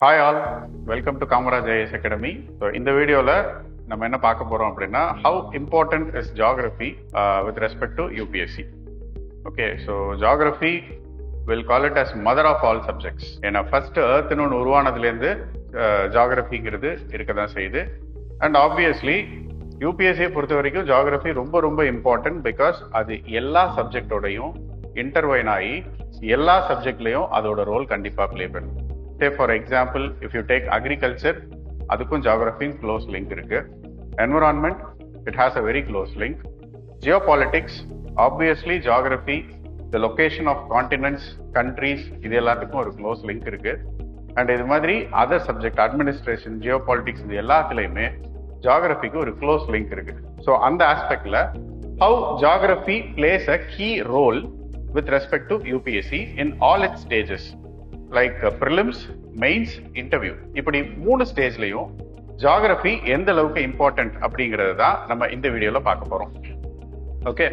Hi all, welcome to Kamaraj IAS academy. So இந்த வீடியோவில் நம்ம என்ன பார்க்க போகிறோம் அப்படின்னா, how important is geography with respect to UPSC. Okay, so geography will call it as mother of all subjects. ஏன்னா first எர்த்னு ஒன்று உருவானதுலேருந்து ஜியாகிரபிங்கிறது இருக்க தான் செய்யுது. அண்ட் ஆப்வியஸ்லி யூபிஎஸ்சியை பொறுத்த வரைக்கும் ஜியாகிரபி ரொம்ப ரொம்ப இம்பார்ட்டன்ட். பிகாஸ் அது எல்லா சப்ஜெக்டோடையும் இன்டர்வைன் ஆகி எல்லா சப்ஜெக்ட்லேயும் அதோட ரோல் கண்டிப்பாக ப்ளே பண்ணும். Say for example, if you take agriculture, அதுக்கும் geography close link இருக்கு. Environment, it has a very close link. Geopolitics, obviously geography, the location of continents, countries, இது எல்லாத்துக்கும் ஒரு close link இருக்கு. And இது மாதிரி other subject, administration, geopolitics, இது எல்லாத்துலையுமே geographyக்கு ஒரு close link இருக்கு. So அந்த aspectல how geography plays a key role with respect to UPSC in all its stages. Like prelims, mains, interview, இப்படி 3 ஸ்டேஜ்லையும் ஜியாகிரபி எந்த அளவுக்கு இம்பார்ட்டன்ட் அப்படிங்கிறது தான் நம்ம இந்த வீடியோவில் பார்க்க போகிறோம். Okay,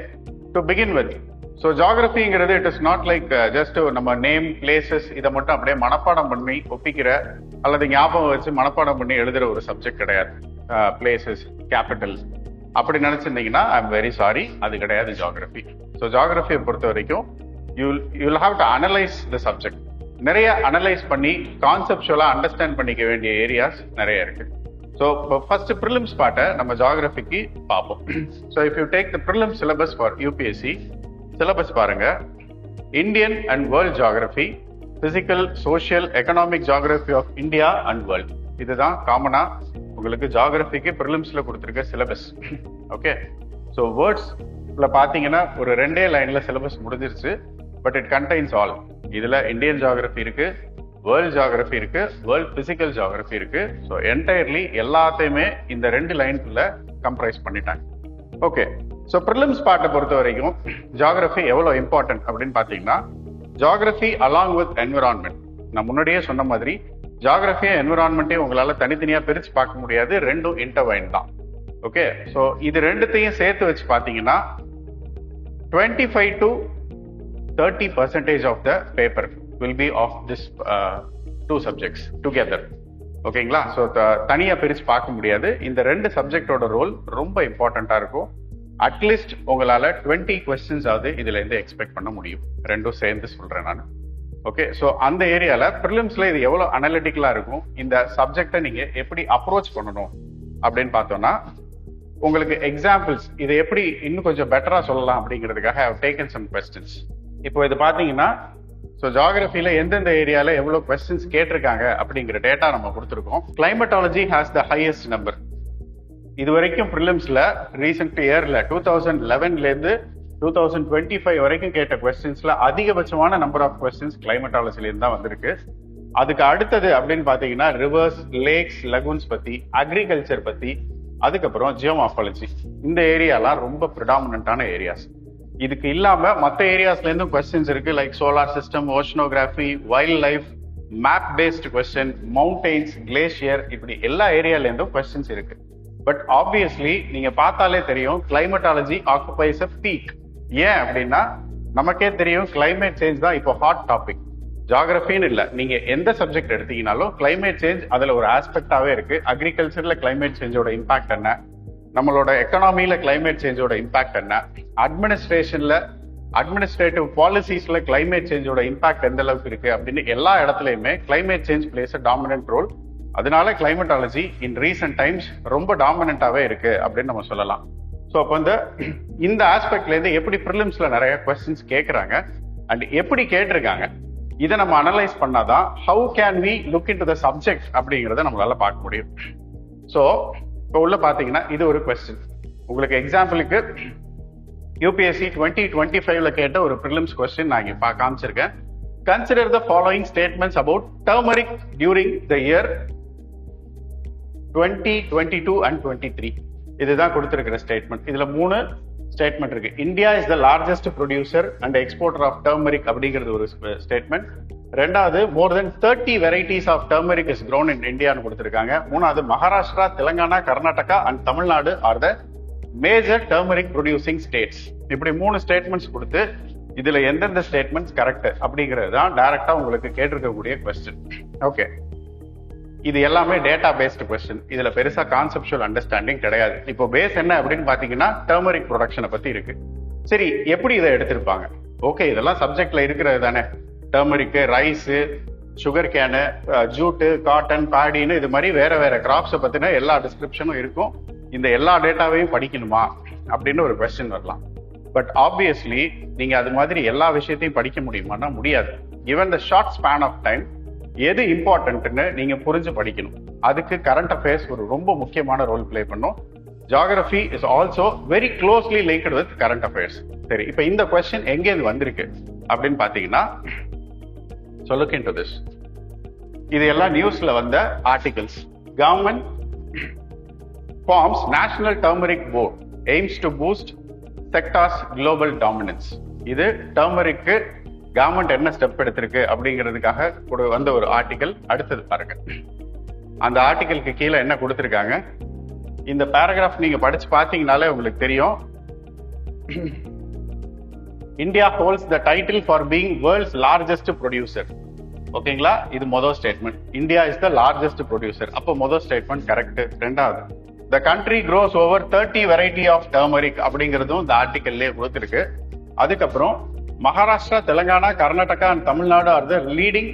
to begin with, so ஜியாகிரபிங்கிறது it is not like just நம்ம நேம், பிளேசஸ் இதை மட்டும் அப்படியே மனப்பாடம் பண்ணி ஒப்பிக்கிற அல்லது ஞாபகம் வச்சு மனப்பாடம் பண்ணி எழுதுகிற ஒரு சப்ஜெக்ட் கிடையாது. பிளேசஸ், கேபிட்டல்ஸ் அப்படி நினச்சிருந்தீங்கன்னா ஐ எம் வெரி சாரி, அது கிடையாது ஜியாகிரபி. ஸோ ஜியாகிரபியை பொறுத்த வரைக்கும் you'll have to analyse the subject. நிறைய அனலைஸ் பண்ணி கான்செப்சுவலா அண்டர்ஸ்டாண்ட் பண்ணிக்க வேண்டிய ஏரியாஸ் நிறைய இருக்கு. ஸோ ஃபர்ஸ்ட் ப்ரிலிம்ஸ் பார்ட்டை நம்ம ஜியாகிரபிக்கு பார்ப்போம். So if you take the prelims syllabus for UPSC, syllabus பாருங்க. Indian and world geography, physical, social, economic geography of India and world, இதுதான் காமனா உங்களுக்கு ஜியாகிரபிக்கு ப்ரிலிம்ஸ்ல கொடுத்துருக்க சிலபஸ். ஓகே, ஸோ வேர்ட்ஸ்ல பார்த்தீங்கன்னா ஒரு 2 லைன்ல சிலபஸ் முடிஞ்சிருச்சு. But it contains all. இதுல இந்தியன் ஜியாகிரபி இருக்கு, வேர்ல்ட் ஜியாகிரபி இருக்கு, வேர்ல்ட் பிசிக்கல் ஜியாகிரபி இருக்கு. ஸோ என்டையர்லி எல்லாத்தையுமே இந்த 2 லைன்குள்ள கம்ப்ரைஸ் பண்ணிட்டாங்க. ஓகே, ஸோ ப்ரிலிம்ஸ் பார்ட்டை பொறுத்த வரைக்கும் ஜியாகிரபி எவ்வளவு இம்பார்ட்டன்ட் அப்படின்னு பாத்தீங்கன்னா, ஜியாகிரபி அலாங் வித் என்விரான்மெண்ட், நான் முன்னாடியே சொன்ன மாதிரி ஜியாகிரபியும் என்விரான்மெண்ட்டையும் உங்களால தனித்தனியா பிரிச்சு பார்க்க முடியாது, ரெண்டும் இன்டர்வைன் தான். ஓகே, ஸோ இது ரெண்டுத்தையும் சேர்த்து வச்சு பாத்தீங்கன்னா 25 to 30% of the paper will be of this 2 subjects together. ஓகேங்களா? ஸோ தனியா பிரிச்சு பார்க்க முடியாது. இந்த 2 சப்ஜெக்டோட ரோல் ரொம்ப இம்பார்ட்டண்டா இருக்கும். அட்லீஸ்ட் உங்களால 20 கொஸ்டின்ஸ் ஆகுது இதுல இருந்து எக்ஸ்பெக்ட் பண்ண முடியும், ரெண்டும் சேர்ந்து சொல்றேன் நான். ஓகே, ஸோ அந்த ஏரியால ப்ரிலிம்ஸ்ல இது எவ்வளவு அனலிட்டிக்கலா இருக்கும், இந்த சப்ஜெக்டை நீங்க எப்படி அப்ரோச் பண்ணணும் அப்படின்னு பார்த்தோம்னா, உங்களுக்கு எக்ஸாம்பிள்ஸ் இதை எப்படி இன்னும் கொஞ்சம் பெட்டரா சொல்லலாம் அப்படிங்கிறதுக்காக I have taken some questions. இப்போ இது பாத்தீங்கன்னா, ஸோ ஜியாகிரபியில எந்தெந்த ஏரியால எவ்வளவு கொஸ்டின்ஸ் கேட்டிருக்காங்க அப்படிங்கிற டேட்டா நம்ம கொடுத்துருக்கோம். Climatology has the highest number. இது வரைக்கும் ப்ரிலிம்ஸ்ல ரீசெண்ட் இயர்ல 2011ல இருந்து 2025 வரைக்கும் கேட்ட கொஸ்டின்ஸ்ல அதிகபட்சமான நம்பர் ஆஃப் கொஸ்டின்ஸ் கிளைமட்டாலஜில இருந்து தான் வந்திருக்கு. அதுக்கு அடுத்தது அப்படின்னு பாத்தீங்கன்னா ரிவர்ஸ், லேக்ஸ், லகுன்ஸ் பத்தி, அக்ரிகல்ச்சர் பத்தி, அதுக்கப்புறம் ஜியோமார்ஃபாலஜி. இந்த ஏரியாலாம் ரொம்ப ப்ரிடாமினன்டான ஏரியாஸ். இதுக்கு இல்லாம மற்ற ஏரியாஸ்ல இருந்தும் கொஸ்டின்ஸ் இருக்கு. Like solar system, oceanography, wild life, map based question, mountains, glacier, இப்படி எல்லா ஏரியால இருந்தும் கொஸ்டின்ஸ் இருக்கு. பட் ஆப்வியஸ்லி நீங்க பார்த்தாலே தெரியும், கிளைமட்டாலஜி ஆக்குபைஸ் அ பீக். ஏன் அப்படின்னா, நமக்கே தெரியும் கிளைமேட் சேஞ்ச் தான் இப்போ ஹாட் டாபிக். ஜியாகிரபின்னு இல்ல, நீங்க எந்த சப்ஜெக்ட் எடுத்தீங்கனாலும் கிளைமேட் சேஞ்ச் அதுல ஒரு ஆஸ்பெக்டாவே இருக்கு. அக்ரிகல்ச்சர்ல கிளைமேட் சேஞ்சோட இம்பாக்ட் என்ன, நம்மளோட எக்கனாமியில கிளைமேட் சேஞ்சோட இம்பாக்ட் என்ன, அட்மினிஸ்ட்ரேஷன்ல, அட்மினிஸ்ட்ரேட்டிவ் பாலிசிஸ்ல கிளைமேட் சேஞ்சோட இம்பாக்ட் எந்த அளவுக்கு இருக்கு அப்படின்னு எல்லா இடத்துலயுமே climate change plays a dominant role. அதனால கிளைமட்டாலஜி இன் ரீசன்ட் டைம்ஸ் ரொம்ப டாமினன்டாவே இருக்கு அப்படின்னு நம்ம சொல்லலாம். ஸோ அப்போ இந்த ஆஸ்பெக்ட்ல இருந்து எப்படி ப்ரிலிம்ஸ்ல நிறைய கொஸ்டின்ஸ் கேட்கறாங்க அண்ட் எப்படி கேட்டிருக்காங்க, இதை நம்ம அனலைஸ் பண்ணாதான் how can we look into the subject அப்படிங்கிறத நம்மளால பார்க்க முடியும். ஸோ இப்போ உள்ள பாத்தீங்கன்னா இது ஒரு கொஸ்டின். உங்களுக்கு எக்ஸாம்பிளுக்கு யூபிஎஸ்சி 2025ல கேட்ட ஒரு ப்ரிலிம்ஸ் கொஸ்டின் நான் இங்க காமிச்சிருக்கேன். Consider the following statements about turmeric during the year 2022 and 23. இதுதான் கொடுத்திருக்கிற ஸ்டேட்மெண்ட். இதுல 3 ஸ்டேட்மெண்ட் இருக்கு. India is the largest producer and exporter of turmeric அப்படிங்கிறது ஒரு ஸ்டேட்மெண்ட். ரெண்டாவது, more than 30 varieties of turmeric is grown in இந்தியான்னு கொடுத்திருக்காங்க. மூணாவது, Maharashtra, Telangana, Karnataka and Tamil Nadu are the major turmeric producing states. இப்படி 3 ஸ்டேட்மெண்ட்ஸ் கொடுத்து இதுல எந்தெந்த ஸ்டேட்மெண்ட்ஸ் கரெக்ட் அப்படிங்கிறது தான் டைரக்டா உங்களுக்கு கேட்டிருக்கக்கூடிய கொஸ்டின். ஓகே, இது எல்லாமே டேட்டா பேஸ்டு கொஸ்டின். இதுல பெருசா கான்செப்சுவல் அண்டர்ஸ்டாண்டிங் கிடையாது. இப்போ பேஸ் என்ன அப்படின்னு பாத்தீங்கன்னா டர்மரிக் ப்ரொடக்ஷனை பத்தி இருக்கு. சரி, எப்படி இதை எடுத்திருப்பாங்க? ஓகே, இதெல்லாம் சப்ஜெக்ட்ல இருக்கிறது தானே. டர்மரிக்கு, ரைஸ், சுகர் கேனு, ஜூட்டு, காட்டன், பாடின்னு இது மாதிரி வேற வேற கிராப்ஸை பத்தின எல்லா டிஸ்கிரிப்ஷனும் இருக்கும். இந்த எல்லா டேட்டாவையும் படிக்கணுமா அப்படின்னு ஒரு கொஸ்டின் வரலாம். பட் ஆப்வியஸ்லி நீங்க அது மாதிரி எல்லா விஷயத்தையும் படிக்க முடியுமான்னா முடியாது. given the short span of time, எது இம்பார்ட்டன்ட்னு நீங்க புரிஞ்சு படிக்கணும். அதுக்கு கரண்ட் அஃபேர்ஸ் ஒரு ரொம்ப முக்கியமான ரோல் பிளே பண்ணும். Geography is also very closely linked with current affairs. சரி, இப்போ இந்த கொஸ்டின் எங்கேருந்து வந்திருக்கு அப்படின்னு பாத்தீங்கன்னா, so look into this. இது எல்லாம் நியூஸ்ல வந்த articles. Government forms National Turmeric Board aims to boost sector's global dominance. இது டர்மரிக்கு கவர்மெண்ட் என்ன ஸ்டெப் எடுத்திருக்கு அப்படிங்கிறதுக்காக வந்த ஒரு ஆர்டிகல். அடுத்தது பாருங்க, அந்த ஆர்டிகலுக்கு கீழே என்ன கொடுத்திருக்காங்க. இந்த பேராகிராஃப் நீங்க படிச்சு பார்த்தீங்கனாலே உங்களுக்கு தெரியும். India holds the title for being world's largest producer. ஓகேங்களா, இது முதல் statement. India is the largest producer. அப்போ முதல் ஸ்டேட்மெண்ட் கரெக்ட். ரெண்டாவது, the country grows over 30 variety of turmeric அப்படிங்கிறதும் இந்த ஆர்டிகல்லே கொடுத்திருக்கு. அதுக்கப்புறம் Maharashtra, Telangana, Karnataka and Tamil Nadu are the leading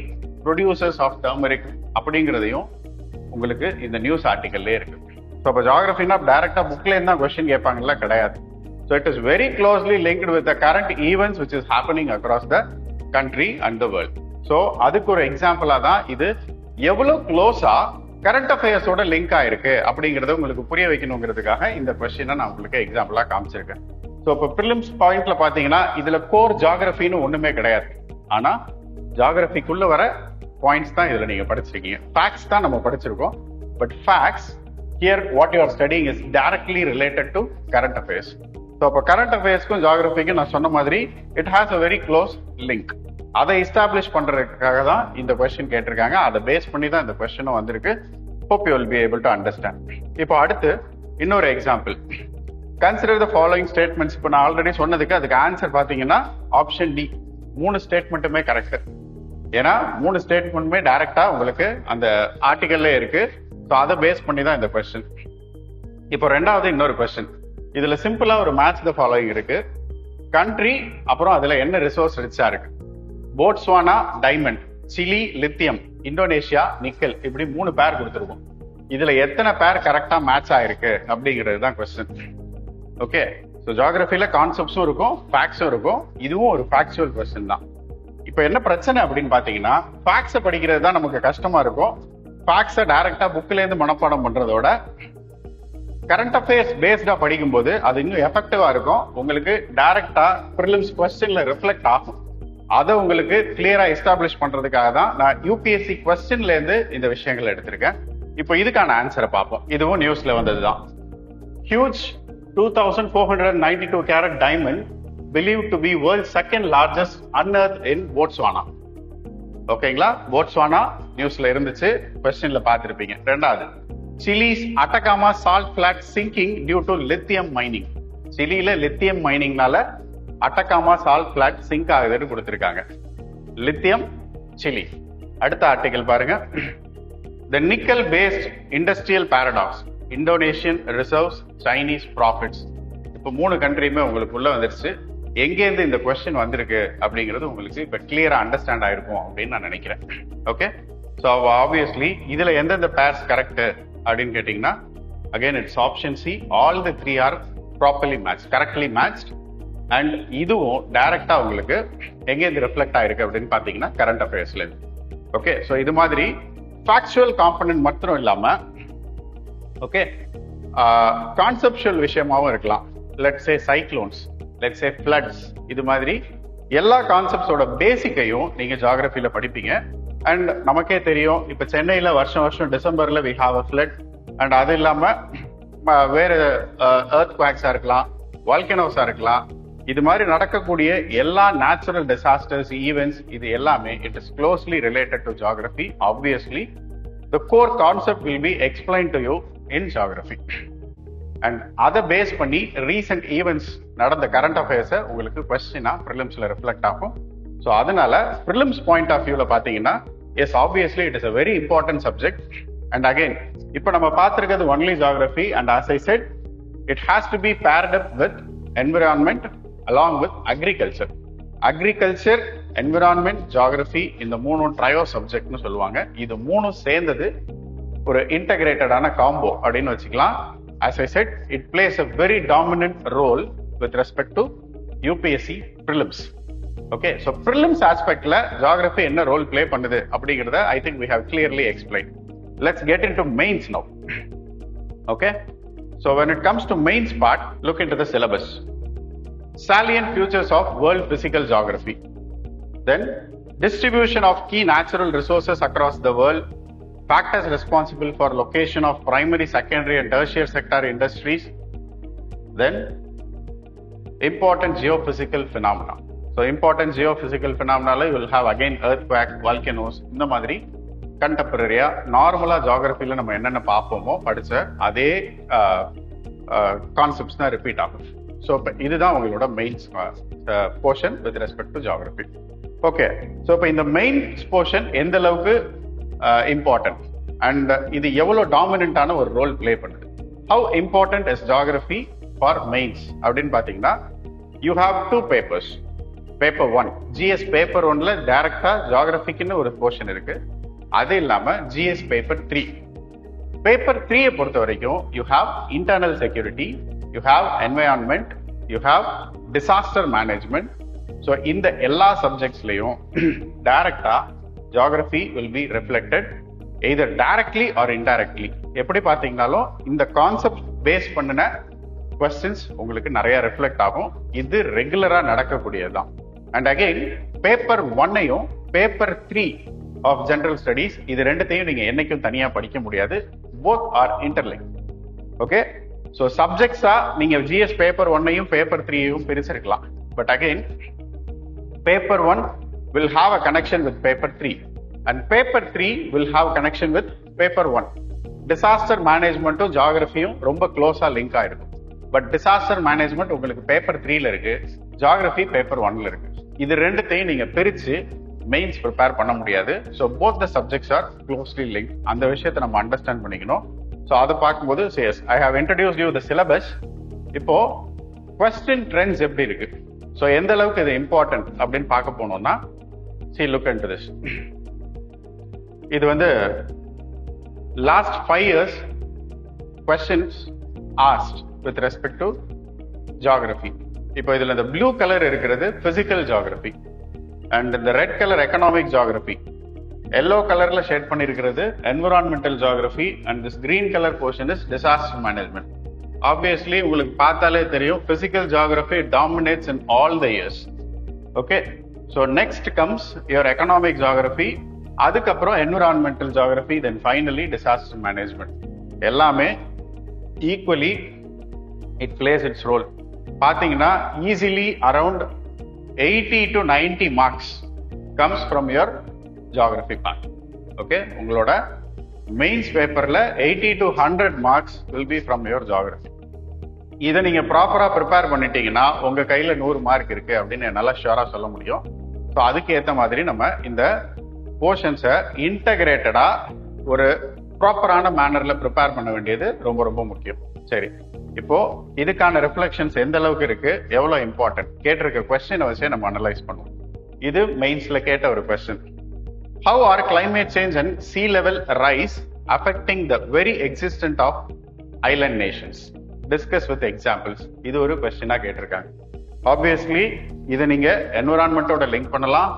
producers of turmeric அப்படிங்கிறதையும் உங்களுக்கு இந்த நியூஸ் ஆர்டிகல்லே இருக்கு. ஸோ இப்போ ஜியோகிராஃபினா டைரக்டா புக்ல இருந்தா கொஸ்டின் கேட்பாங்கல்ல, கிடையாது. So it is very closely linked with the current events which is happening across the country and the world. So அதுக்கு ஒரு எக்ஸாம்பிளா தான் இது எவ்வளவு க்ளோஸா கரண்ட் அஃபேர்ஸோட லிங்க் ஆயிருக்கு அப்படிங்கறத உங்களுக்கு புரிய வைக்கணுங்கிறதுக்காக இந்த கொஸ்டினை நான் உங்களுக்கு எக்ஸாம்பிளா காமிச்சிருக்கேன். ஸோ இப்போ ப்ரிலிம்ஸ் பாயிண்ட்ல பாத்தீங்கன்னா இதுல கோர் ஜியோகிராஃபின்னு ஒண்ணுமே கிடையாது. ஆனா ஜியோகிராஃபிக்குள்ள வர பாயிண்ட்ஸ் தான் இதுல நீங்க படிச்சிருக்கீங்க. ஃபேக்ட்ஸ் தான் நம்ம படிச்சிருக்கோம். But facts here what you are studying is directly related to current affairs. So இப்போ கரண்ட் அஃபேர்ஸ்க்கும் ஜியோகிராஃபிக்கும் நான் சொன்ன மாதிரி it has a very close link. அதை எஸ்டாப்ளிஷ் பண்றதுக்காக தான் இந்த கொஸ்டின் கேட்டிருக்காங்க. அதை பேஸ் பண்ணி தான் இந்த கொஸ்டினும் வந்திருக்கு. Hope you will be able to understand. இப்போ அடுத்து இன்னொரு example. Consider the following statements. இப்போ நான் ஆல்ரெடி சொன்னதுக்கு அதுக்கு ஆன்சர் பாத்தீங்கன்னா ஆப்ஷன் டி. 3 ஸ்டேட்மெண்ட்டுமே கரெக்ட். ஏன்னா 3 ஸ்டேட்மெண்ட்டுமே டைரக்டா உங்களுக்கு அந்த ஆர்டிகல்ல இருக்கு. ஸோ அதை பேஸ் பண்ணி தான் இந்த கொஸ்டின். இப்போ ரெண்டாவது இன்னொரு கொஸ்டின். இதுல சிம்பிளா ஒரு மேட்ச் த ஃபாலோயிங் இருக்கு. கண்ட்ரி, அப்புறம் அதுல என்ன ரிசோர்ஸ் ரிச்சா இருக்கு. Botswana diamond, Chile lithium, Indonesia nickel, இப்படி 3 பேர் கொடுத்துருக்கோம். இதுல எத்தனை பேர் கரெக்டா மேட்ச் ஆயிருக்கு அப்படிங்கிறது தான் கொஸ்டின். ஓகே, ஸோ ஜியோகிராஃபில கான்செப்ட்ஸும் இருக்கும், ஃபேக்ட்ஸும் இருக்கும். இதுவும் ஒரு ஃபேக்சுவல் கொஸ்டின் தான். இப்போ என்ன பிரச்சனை அப்படின்னு பாத்தீங்கன்னா, ஃபேக்ட்ஸை படிக்கிறது தான் நமக்கு கஷ்டமா இருக்கும். ஃபேக்ட்ஸை டைரக்டா புக்ல இருந்து மனப்பாடம் பண்றதோட கரண்ட் அஃபேர்ஸ் பேஸ்டா படிக்கும்போது அது இன்னும் எஃபெக்டிவா இருக்கும். உங்களுக்கு டைரக்டா ப்ரிலிம்ஸ் கொஸ்டின்ல ரிஃப்ளெக்ட் ஆகும். அதை உங்களுக்கு கிளியரா எஸ்டாப்ளிஷ் பண்றதுக்காக தான் நான் யூபிஎஸ்சி கொஸ்டின்ல இருந்து இந்த விஷயங்களை எடுத்திருக்கேன். இப்போ இதுக்கான ஆன்சரை பார்ப்போம். இதுவும் நியூஸ்ல வந்ததுதான். Huge 2492 carrot diamond believed to be world's second largest unearthed in Botswana. ஓகேங்களா, போட்ஸ்வானா நியூஸ்ல இருந்துச்சு, கொஸ்டின்ல பார்த்திருப்பீங்க. ரெண்டாவது, Chile's Atacama salt flat sinking due to lithium mining. சிலியில லித்தியம் மைனிங்னால அட்டகாமா சால்ட் பிளாட் சிங்க் ஆகுதுன்னு கொடுத்திருக்காங்க. Lithium, Chile. அடுத்த ஆர்டிகல் பாருங்க. The nickel based industrial paradox, Indonesian reserves, Chinese profits. இப்போ 3 கண்ட்ரியுமே உங்களுக்கு உள்ள வந்துருச்சு. எங்கேருந்து இந்த கொஸ்டின் வந்திருக்கு அப்படிங்கிறது உங்களுக்கு இப்ப கிளியரா அண்டர்ஸ்டாண்ட் ஆயிருக்கும் அப்படின்னு நான் நினைக்கிறேன். ஓகே, ஸோ ஆப்வியஸ்லி இதுல எந்தெந்த பேர்ஸ் கரெக்ட் அப்படின்னு கேட்டீங்கன்னா, again it's option C. All the 3 are properly match, correctly matched. And இதுவும் டைரக்டா உங்களுக்கு எங்கேருந்து ரிஃப்ளெக்ட் ஆயிருக்கு அப்படின்னு பாத்தீங்கன்னா கரண்ட் அஃபேர்ஸ்ல இருந்து. ஓகே, ஸோ இது மாதிரி ஃபேக்சுவல் காம்பனன்ட் மட்டும் இல்லாம ஓகே கான்செப்சுவல் விஷயமாவும் இருக்கலாம். Let's say cyclones, let's say floods, இது மாதிரி எல்லா கான்செப்ட்ஸோட பேசிக்கையும் நீங்க ஜியோகிராஃபில படிப்பீங்க. அண்ட் நமக்கே தெரியும், இப்ப சென்னையில வருஷம் வருஷம் டிசம்பர்ல we have a flood. And அது இல்லாம வேற எர்த் குவாக்ஸா இருக்கலாம், வால்கனோஸா இருக்கலாம். இது மாதிரி நடக்கக்கூடிய எல்லா நேச்சுரல் டிசாஸ்டர்ஸ், ஈவெண்ட்ஸ், இது எல்லாமே it is closely related to geography. Obviously the core concept will be explain to you in geography. And அதை பேஸ் பண்ணி ரீசெண்ட் ஈவெண்ட்ஸ் நடந்த கரண்ட் அஃபேர்ஸை உங்களுக்கு கொஸ்டினா ப்ரிலிம்ஸ்ல ரிஃப்ளெக்ட் ஆகும். ஸோ அதனால ப்ரிலிம்ஸ் பாயிண்ட் ஆஃப் வியூல பாத்தீங்கன்னா, S obviously it is a very important subject. And again, இப்போ நம்ம பார்த்திருக்கிறது only geography, and as I said, it has to be paired up with environment along with agriculture. Agriculture, environment, geography இந்த மூணும் trio சப்ஜெக்ட்னு சொல்லுவாங்க. இது மூணும் சேர்ந்தது ஒரு இன்டகிரேட்டடான combo அப்படின்னு வச்சுக்கலாம். As I said, it plays a very dominant role with respect to UPSC prelims. Okay, so prelims aspectல geography என்ன ரோல் play பண்ணுது அப்படிங்கறத I think we have clearly explained. Let's get into mains now. Okay, so when it comes to mains part, look into the syllabus. Salient features of world physical geography. Then distribution of key natural resources across the world, factors responsible for location of primary, secondary and tertiary sector industries. Then important geophysical phenomena. So important geophysical phenomena you will have again earthquake, volcanoes, இந்த மாதிரி கண்டெம்பரரியா நார்மலா ஜியோகிராஃபில நம்ம என்னென்ன பார்ப்போமோ படிச்ச அதே concepts தான் repeat ஆகும். So இதுதான் உங்களோட mains portion with respect to geography. Okay, so இப்போ இந்த மெயின்ஸ் போர்ஷன் எந்த அளவுக்கு இம்பார்ட்டன்ட் அண்ட் இது எவ்வளோ டாமினண்டான ஒரு ரோல் பிளே பண்ணுது. How important is geography for mains அப்படின்னு பார்த்தீங்கன்னா you have 2 papers. Paper 1 GS paper 1ல டைரக்டா ஜியோகிராஃபிக்குன்னு ஒரு போர்ஷன் இருக்கு. அது இல்லாம GS பேப்பர் 3. பேப்பர் 3 பொறுத்த வரைக்கும் you have internal security, you have environment, you have disaster management. So இந்த எல்லா சப்ஜெக்ட்ஸ்லையும் டைரக்டா geography will be reflected either directly or indirectly. எப்படி பார்த்தீங்கன்னாலும் இந்த கான்செப்ட் பேஸ் பண்ணின கொஸ்டின்ஸ் உங்களுக்கு நிறைய ரிஃப்ளெக்ட் ஆகும். இது ரெகுலரா நடக்கக்கூடியதுதான். அண்ட் அகைன் பேப்பர் 1ஐயும் பேப்பர் 3 ஆஃப் ஜெனரல் ஸ்டடீஸ் இது ரெண்டுத்தையும் நீங்க என்னைக்கும் தனியா படிக்க முடியாது. Both are interlink. Okay, so சப்ஜெக்ட்ஸா நீங்க GS பேப்பர் 1ஐயும் பேப்பர் 3ஐயும் பிரிச்சிருக்கலாம். But again paper 1 will have a connection with paper 3 and paper 3 will have connection with paper 1. Disaster management to geography ரொம்ப க்ளோஸா லிங்க் ஆயிருக்கும். பட் டிசாஸ்டர் மேனேஜ்மெண்ட் உங்களுக்கு paper 3ல இருக்கு, ஜியோகிராஃபி பேப்பர் 1ல இருக்கு. இது ரெண்டுத்தையும் நீங்க பிரிச்சு மெயின்ஸ் ப்ரிப்பேர் பண்ண முடியாது. So both the subjects are closely link. அந்த விஷயத்தை நம்ம அண்டர்ஸ்டாண்ட் பண்ணிக்கணும். ஸோ அதை பார்க்கும்போது I have introduce you the syllabus. இப்போ கொஸ்டின் ட்ரெண்ட்ஸ் எப்படி இருக்கு, ஸோ எந்த அளவுக்கு இது இம்பார்ட்டன்ட் அப்படின்னு பார்க்க போனோம்னா see look into this. இது வந்து last 5 years questions asked with respect to geography. இப்போ இதுல இந்த ப்ளூ கலர் இருக்கிறது பிசிக்கல் ஜியோகிராஃபி அண்ட் இந்த red colour economic geography, yellow கலர்ல ஷேட் பண்ணிருக்கிறது environmental geography and this green colour portion is disaster management. Obviously உங்களுக்கு பார்த்தாலே தெரியும் physical geography dominates in all the years. Okay, so next comes your economic geography, அதுக்கப்புறம் environmental geography, then finally disaster management. எல்லாமே equally it plays its role. பார்த்தீங்கன்னா easily around 80 to 90 marks comes from your geography part. Okay, உங்களோட mains பேப்பர்ல 80 to 100 marks will be from your geography. இதை நீங்க ப்ராப்பரா prepare பண்ணிட்டீங்கன்னா உங்க கையில 100 மார்க் இருக்கு அப்படின்னு என்னால ஷியூரா சொல்ல முடியும். ஸோ அதுக்கு ஏற்ற மாதிரி நம்ம இந்த போர்ஷன்ஸை இன்டகிரேட்டடா ஒரு ப்ராப்பரான மேனர்ல ப்ரிப்பேர் பண்ண வேண்டியது ரொம்ப ரொம்ப முக்கியம். சரி, இப்போ இதுக்கான ரிஃப்ளெக்ஷன்ஸ் எந்த அளவுக்கு இருக்கு, எவ்வளவு இம்பார்ட்டன்ட் கேட்டிருக்க கொஸ்டினை வச்சே நம்ம அனலைஸ் பண்ணுவோம். இது மெயின்ஸ்ல கேட்ட ஒரு question. How are climate change and sea level rise affecting the very existence of island nations? Discuss with examples. இது ஒரு கொஸ்டினா கேட்டிருக்காங்க. ஆப்வியஸ்லி இதை நீங்க என்விரான்மெண்டோட லிங்க் பண்ணலாம்,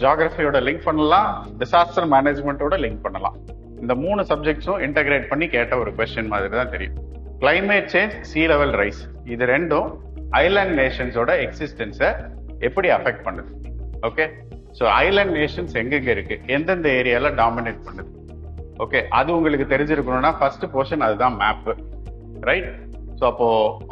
ஜியோகிராஃபியோட லிங்க் பண்ணலாம், டிசாஸ்டர் மேனேஜ்மெண்டோட லிங்க் பண்ணலாம். இந்த 3 சப்ஜெக்ட்ஸும் இன்டகிரேட் பண்ணி கேட்ட ஒரு கொஸ்டின் மாதிரி தான் தெரியும். Climate change, sea level rise, இது ரெண்டும் ஐலாண்ட் நேஷன்ஸோட எக்ஸிஸ்டன்ஸை எப்படி அஃபெக்ட் பண்ணுது. ஓகே, ஸோ ஐலாண்ட் நேஷன்ஸ் எங்கெங்க இருக்கு, எந்தெந்த ஏரியால டாமினேட் பண்ணுது. ஓகே, அது உங்களுக்கு தெரிஞ்சிருக்கணும்னா ஃபர்ஸ்ட் போர்ஷன் அதுதான் மேப், ரைட்? ஸோ அப்போ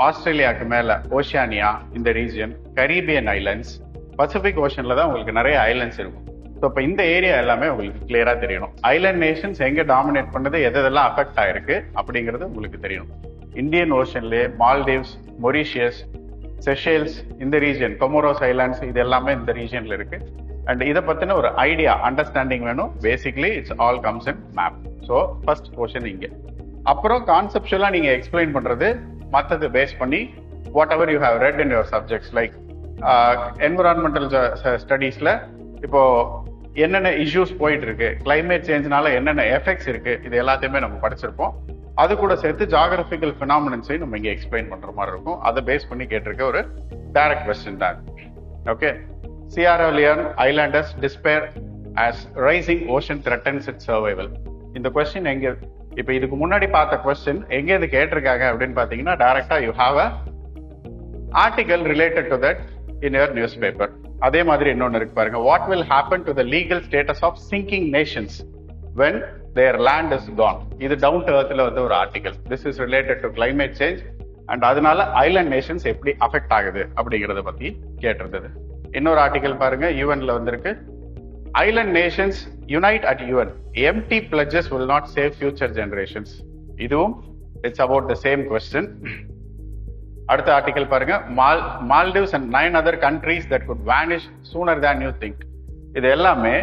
ஆஸ்திரேலியாவுக்கு மேல ஓஷியானியா இந்த ரீஜியன், கரீபியன் ஐலாண்ட்ஸ், பசிபிக் ஓஷன்ல தான் உங்களுக்கு நிறைய ஐலாண்ட்ஸ் இருக்கும். ஸோ இப்போ இந்த ஏரியா எல்லாமே உங்களுக்கு கிளியரா தெரியணும். ஐலாண்ட் நேஷன்ஸ் எங்க டாமினேட் பண்ணது, எதெல்லாம் அஃபெக்ட் ஆயிருக்கு அப்படிங்கிறது உங்களுக்கு தெரியணும். இந்தியன் ஓஷன்லேயே மால்டீவ்ஸ், மொரீஷியஸ், செஷேல்ஸ் இந்த ரீஜியன், கொமோரோஸ் ஐலாண்ட்ஸ் இது எல்லாமே இந்த ரீஜியன்ல இருக்கு. அண்ட் இதை பத்தின ஒரு ஐடியா அண்டர்ஸ்டாண்டிங் வேணும். Basically it's all comes in map. So first portion இங்க. அப்புறம் கான்செப்சுவலா நீங்க எக்ஸ்பிளைன் பண்றது மற்றது பேஸ் பண்ணி whatever you have read in your subjects. Like environmental ஸ்டடீஸ்ல இப்போ என்னென்ன இஷ்யூஸ் போயிட்டு இருக்கு, கிளைமேட் சேஞ்ச்னால என்னென்ன எஃபெக்ட்ஸ் இருக்கு, இது எல்லாத்தையுமே நம்ம படிச்சிருப்போம். அது கூட சேர்த்து ஜியோகிராபிக்கல் ஃபினாமினன்ஸையும் நம்ம இங்க எக்ஸ்பிளைன் பண்ற மாதிரி இருக்கும். அதை பேஸ் பண்ணி கேட்டிருக்க ஒரு டைரக்ட் கொஸ்டின் தான். Okay. Sierra Leone islanders despair as rising ocean threatens its survival. இந்த கொஸ்டின் எங்க, இப்ப இதுக்கு முன்னாடி பார்த்த கொஸ்டின் எங்க இது கேட்டிருக்காங்க அப்படின்னு பாத்தீங்கன்னா, டைரக்டா you have a article related to that in your newspaper. அதே மாதிரி இன்னொன்னு இருக்கு பாருங்க, what will happen to the legal status of sinking nations when their land is gone. இது டவுன் டு எர்த்ல வந்து ஒரு article. This is related to climate change and அதனால ஐலாண்ட் நேஷன்ஸ் எப்படி அஃபெக்ட் ஆகுது அப்படிங்கறத பத்தி கேட்டிருந்தது. இன்னொரு ஆர்டிகல் பாருங்க, யூஎன்ல வந்திருக்கு, island nations unite at UN, amid pledges will not save future generations. இதுவும் it's about the same question. அடுத்த ஆர்டிகல் பாருங்க, Maldives and 9 other countries that could vanish sooner than you think. இது எல்லாமே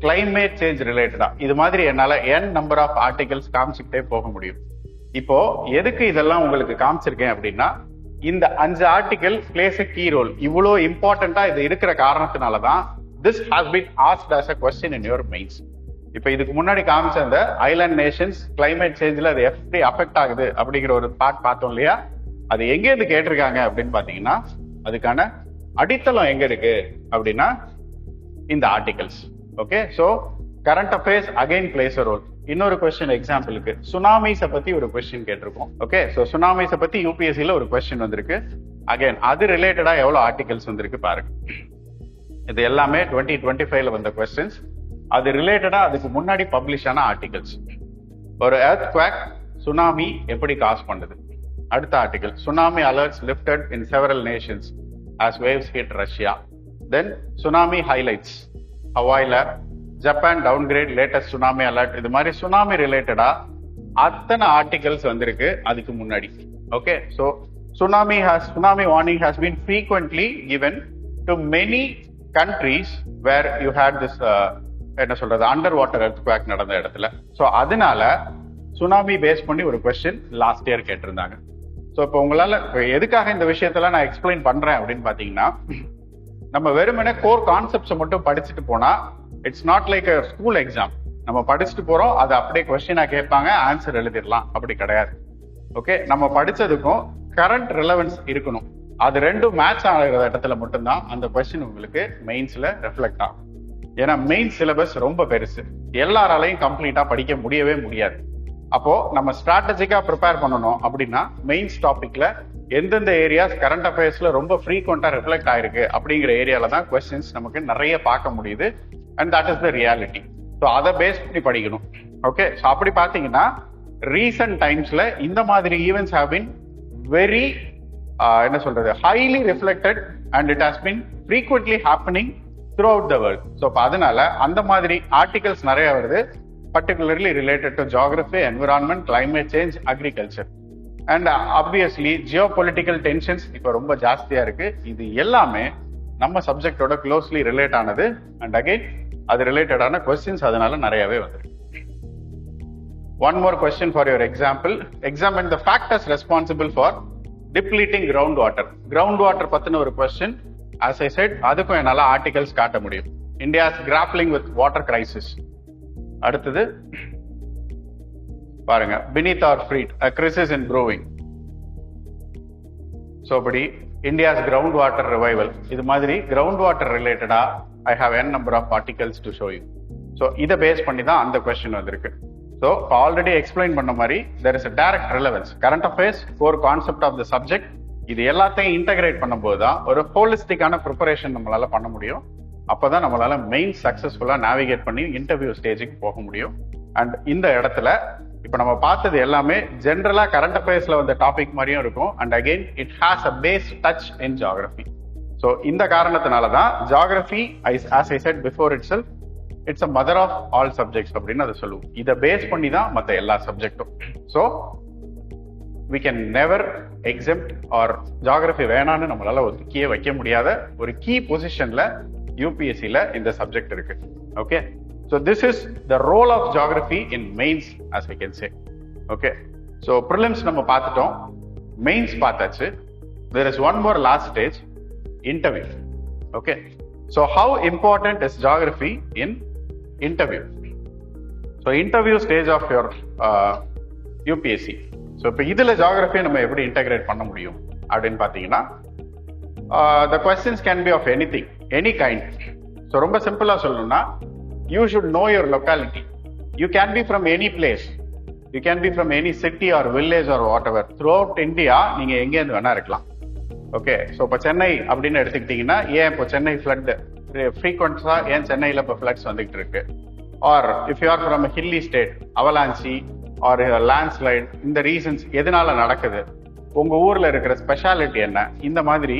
கிளைமேட் சேஞ்ச் ரிலேட்டடா. இது மாதிரி என்னால n number of articles காமிச்சுக்கிட்டே போக முடியும். இப்போ எதுக்கு இதெல்லாம் உங்களுக்கு காமிச்சிருக்கேன் அப்படின்னா, இந்த 5 article place a key role. இவ்வளோ இம்பார்ட்டண்டா இது இருக்கிற காரணத்தினாலதான் this has been asked as a question in your mains. இப்போ இதுக்கு முன்னாடி காமிச்ச அந்த ஐலாண்ட் நேஷன்ஸ் கிளைமேட் சேஞ்ச்ல அது எப்படி அஃபெக்ட் ஆகுது அப்படிங்கிற ஒரு பார்ட் பார்த்தோம் இல்லையா, அது எங்க இருந்து கேட்டிருக்காங்க அப்படின்னு பாத்தீங்கன்னா, அதுக்கான அடித்தளம் எங்க இருக்கு அப்படின்னா இந்த articles. Okay, so current affairs again places a role. இன்னொரு கொஸ்டின் எக்ஸாம்பிளுக்கு சுனாமிஸ பத்தி ஒரு கொஸ்டின் கேட்டிருக்கோம். ஓகே, சோ சுனாமிஸ பத்தி யூபிஎஸ்சில ஒரு கொஸ்டின் வந்திருக்கு. அகைன் அது ரிலேட்டடா எவ்வளவு ஆர்டிகல்ஸ் வந்திருக்கு பாருங்க. இது எல்லாமே 2025ல வந்த கொஸ்டின்ஸ். அது ரிலேட்டடா அதுக்கு முன்னாடி பப்ளிஷ் ஆன ஆர்டிகல்ஸ். ஒரு எர்த்குவேக் சுனாமி எப்படி காஸ் பண்ணுது. அடுத்த article, tsunami alerts lifted in several nations as waves hit Russia. Then tsunami highlights, ஹவாய்ல Japan downgrade latest tsunami alert. இது மாதிரி சுனாமி ரிலேட்டடா அத்தனை ஆர்டிகல்ஸ் வந்திருக்கு அதுக்கு முன்னாடி. Okay, so tsunami warning has been frequently given to many countries where you had this என்ன சொல்றது அண்டர் வாட்டர் எர்த்குவேக் நடந்த இடத்துல. சோ அதனால சுனாமி பேஸ் பண்ணி ஒரு கொஸ்டின் லாஸ்ட் இயர் கேட்டிருந்தாங்க. ஸோ இப்போ உங்களால எதுக்காக இந்த விஷயத்தெல்லாம் நான் எக்ஸ்பிளைன் பண்றேன் அப்படின்னு பாத்தீங்கன்னா, நம்ம வெறுமனே கோர் கான்செப்ட்ஸை மட்டும் படிச்சுட்டு போனா it's not like a school exam. நம்ம படிச்சுட்டு போறோம், அது அப்படியே கொஸ்டினா கேட்பாங்க, ஆன்சர் எழுதிடலாம், அப்படி கிடையாது. ஓகே, நம்ம படிச்சதுக்கும் கரண்ட் ரிலவன்ஸ் இருக்கணும். அது ரெண்டும் மேட்ச் ஆகிற இடத்துல மட்டும்தான் அந்த கொஸ்டின் உங்களுக்கு மெயின்ஸ்ல ரெஃப்ளெக்ட் ஆகும். ஏன்னா மெயின் சிலபஸ் ரொம்ப பெருசு, எல்லாராலையும் கம்ப்ளீட்டா படிக்க முடியவே முடியாது. அப்போ நம்ம ஸ்ட்ராட்டஜிக்கா ப்ரிப்பேர் பண்ணணும் அப்படின்னா மெயின்ஸ் டாபிக்ல எந்தெந்த ஏரியாஸ் கரண்ட் அஃபேர்ஸ்ல ரொம்ப ஃப்ரீக்வெண்டா ரிஃப்ளெக்ட் ஆயிருக்கு அப்படிங்கிற ஏரியால தான் கொஸ்டின்ஸ் நமக்கு நிறைய பார்க்க முடியுது. And that is the reality. So அதை பேஸ் பண்ணி படிக்கணும். ஓகே, ஸோ அப்படி பார்த்தீங்கன்னா ரீசன்ட் டைம்ஸ்ல இந்த மாதிரி ஈவெண்ட்ஸ் ஹேவ் பின் வெரி என்ன சொல்றது highly reflected and it has been frequently happening through out the world. So அதனால அந்த மாதிரி ஆர்டிகல்ஸ் நிறைய வருது, particularly related to geography, environment, climate change, agriculture. And obviously geopolitical tensions இப்ப ரொம்ப ஜாஸ்தியா இருக்கு. இது எல்லாமே நம்ம சப்ஜெக்டோட க்ளோஸ்லி ரிலேட் ஆனது. அண்ட் அகைன் அது ரிலேட்டடான கொஸ்டின்ஸ் அதனால நிறையவே வந்திருக்கு. One more question for your example. Examine the factors responsible for depleting groundwater. Groundwater பத்தின ஒரு question. As I said, அதுக்கும் என்னால ஆர்டிகல்ஸ் காட்ட முடியும். India is grappling with water crisis. அடுத்தது பாருங்க, beneath our feet a crisis in brewing. So படி India's ground water revival. இது மாதிரி கிரவுண்ட் வாட்டர் ரிலேட்டடா I have n number of articles to show you. So இதை base பண்ணி தான் அந்த கொஸ்டின் வந்திருக்கு. சோ ஆல்ரெடி எக்ஸ்பிளைன் பண்ண மாதிரி there is a direct relevance. current affairs, core concept of the subject, இது எல்லாத்தையும் இன்டகிரேட் பண்ணும்போது தான் ஒரு ஹோலிஸ்டிக்கான ப்ரிப்பரேஷன் நம்மளால பண்ண முடியும். அப்பதான் நம்மளால மெயின் சக்சஸ்ஃபுல்லா நேவிகேட் பண்ணி இன்டர்வியூ ஸ்டேஜுக்கு போக முடியும். அண்ட் இந்த இடத்துல இப்ப நம்ம பார்த்தது எல்லாமே ஜென்ரலா கரண்ட் அஃபேர்ஸ்ல வந்த டாபிக் மாதிரியும் இருக்கும். And again it has a base touch in geography. ஸோ இந்த காரணத்தினாலதான் geography as I said before itself, it's a mother of all subjects அப்படின்னு அதை சொல்லுவோம். இதை பேஸ் பண்ணி தான் மற்ற எல்லா சப்ஜெக்டும். So we can never exempt or geography வேணான்னு நம்மளால ஒதுக்கியே வைக்க முடியாத ஒரு கீ பொசிஷன்ல யூபிஎஸ்சியில் இந்த சப்ஜெக்ட் இருக்கு. Okay, so this is the role of geography in mains as we can say. Okay, so prelims நம்ம பார்த்துட்டோம், மெயின்ஸ் பார்த்தாச்சு. there is one more last stage, interview. Okay, so how important is geography in interview? So interview stage of your UPSC. So இப்போ இதில் ஜியாகிரஃபியை நம்ம எப்படி integrate பண்ண முடியும் அப்படின்னு பார்த்தீங்கன்னா, the questions can be of anything, any kind. So ரொம்ப சிம்பிளாக சொல்லணும்னா, you should know your locality. You can be from any place. You can be from any city or village or whatever. Throughout India, நீங்கள் எங்கேருந்து வேணா இருக்கலாம். Okay, so இப்போ சென்னை அப்படின்னு எடுத்துக்கிட்டிங்கன்னா, ஏன் இப்போ சென்னை ஃப்ளட் ஃப்ரீக்வெண்ட்ஸாக ஏன் சென்னையில் இப்போ ஃப்ளட்ஸ் வந்துகிட்டு இருக்கு? Or if you are from a hilly state, avalanche or landslide, இந்த ரீசன்ஸ் எதனால நடக்குது, உங்க ஊர்ல இருக்கிற ஸ்பெஷாலிட்டி என்ன, இந்த மாதிரி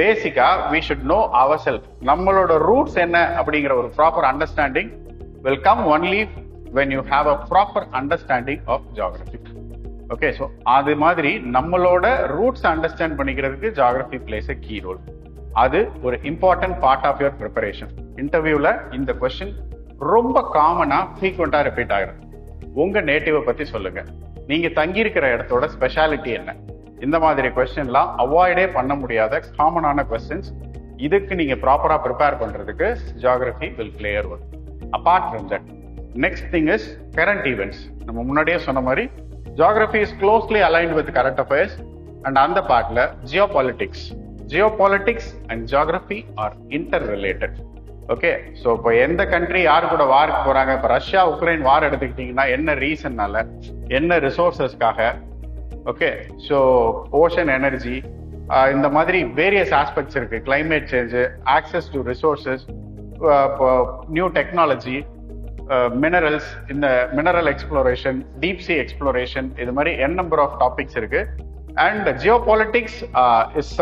பேசிக்கா we should know ourselves. நம்மளோட ரூட்ஸ் என்ன அப்படிங்கிற ஒரு proper understanding will come only when you have a proper understanding of geography. Okay, so அது மாதிரி நம்மளோட ரூட்ஸ் அண்டர்ஸ்டாண்ட் பண்ணிக்கிறதுக்கு geography places a key role. அது ஒரு important part of your preparation. இன்டர்வியூல இந்த கொஸ்டின் ரொம்ப காமனா ஃப்ரீக்வெண்டா ரிப்பீட் ஆகிடும். உங்க நேட்டிவை பத்தி சொல்லுங்க, நீங்க தங்கி இருக்கிற இடத்தோட ஸ்பெஷாலிட்டி என்ன, இந்த மாதிரி கொஸ்டின்லாம் அவாய்டே பண்ண முடியாத காமனான கொஸ்டின்ஸ். இதுக்கு நீங்க ப்ராப்பரா ப்ரிப்பேர் பண்றதுக்கு geography will play a role. Apart from that, next thing is current events. நம்ம முன்னாடியே சொன்ன மாதிரி geography is closely aligned with current affairs. And அந்த பார்ட்ல geopolitics and geography are interrelated. Okay, so இப்போ எந்த கண்ட்ரி யாரு கூட வாருக்கு போறாங்க, இப்போ ரஷ்யா உக்ரைன் வார் எடுத்துக்கிட்டீங்கன்னா என்ன ரீசன்னால, என்ன ரிசோர்சஸ்க்காக, ஓகே, ஸோ ஓஷன் எனர்ஜி, இந்த மாதிரி வேரியஸ் ஆஸ்பெக்ட்ஸ் இருக்கு. Climate change, access to resources, new technology, minerals, இந்த mineral exploration, deep sea exploration, இது மாதிரி n நம்பர் ஆஃப் டாபிக்ஸ் இருக்கு. And geopolitics is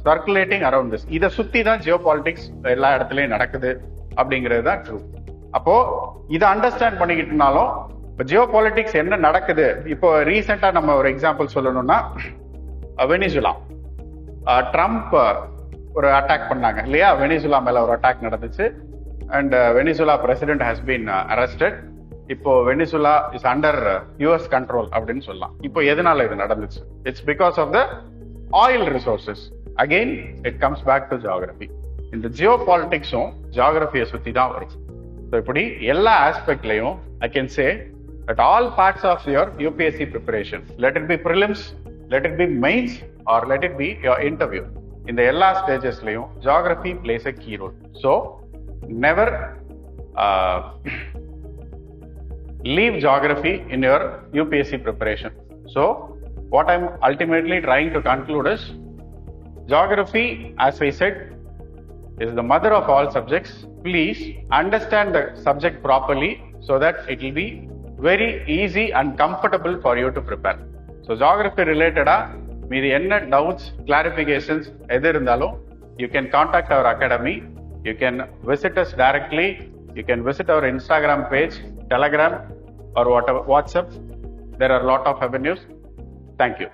circulating around this. இதை சுத்தி தான் ஜியோபாலிட்டிக்ஸ் எல்லா இடத்துலயும் நடக்குது அப்படிங்கிறது தான் ட்ரூ. அப்போ இதை அண்டர்ஸ்டாண்ட் பண்ணிக்கிட்டனாலும் இப்போ ஜியோபாலிட்டிக்ஸ் என்ன நடக்குது, இப்போ ரீசெண்டா நம்ம ஒரு எக்ஸாம்பிள் சொல்லணும்னா, வெனிசுலா ட்ரம்ப் ஒரு அட்டாக் பண்ணாங்க இல்லையா, வெனிசுலா மேல ஒரு அட்டாக் நடந்துச்சு. And Venezuela president has been arrested. இப்போ Venezuela is under US control அப்படின்னு சொல்லலாம். இப்போ எதனால இது நடந்துச்சு? It's because of the oil resources. Again it comes back to geography. இந்த ஜியோபாலிட்டிக்ஸும் ஜியோகிரபியை சுத்தி தான் வரும். ஸோ இப்படி எல்லா ஆஸ்பெக்ட்லையும் I can say at all parts of your UPSC preparation, let it be prelims, let it be mains, or let it be your interview, in the எல்லா ஸ்டேஜஸ்லயும் geography plays a key role. So never leave geography in your UPSC preparation. So what I'm ultimately trying to conclude is, geography, as I said, is the mother of all subjects. Please understand the subject properly so that it will be very easy and comfortable for you to prepare. So geography related மீதி என்ன doubts, clarifications எது இருந்தாலும் you can contact our academy. You can visit us directly. You can visit our Instagram page, Telegram, or whatever, WhatsApp. There are a lot of avenues. Thank you.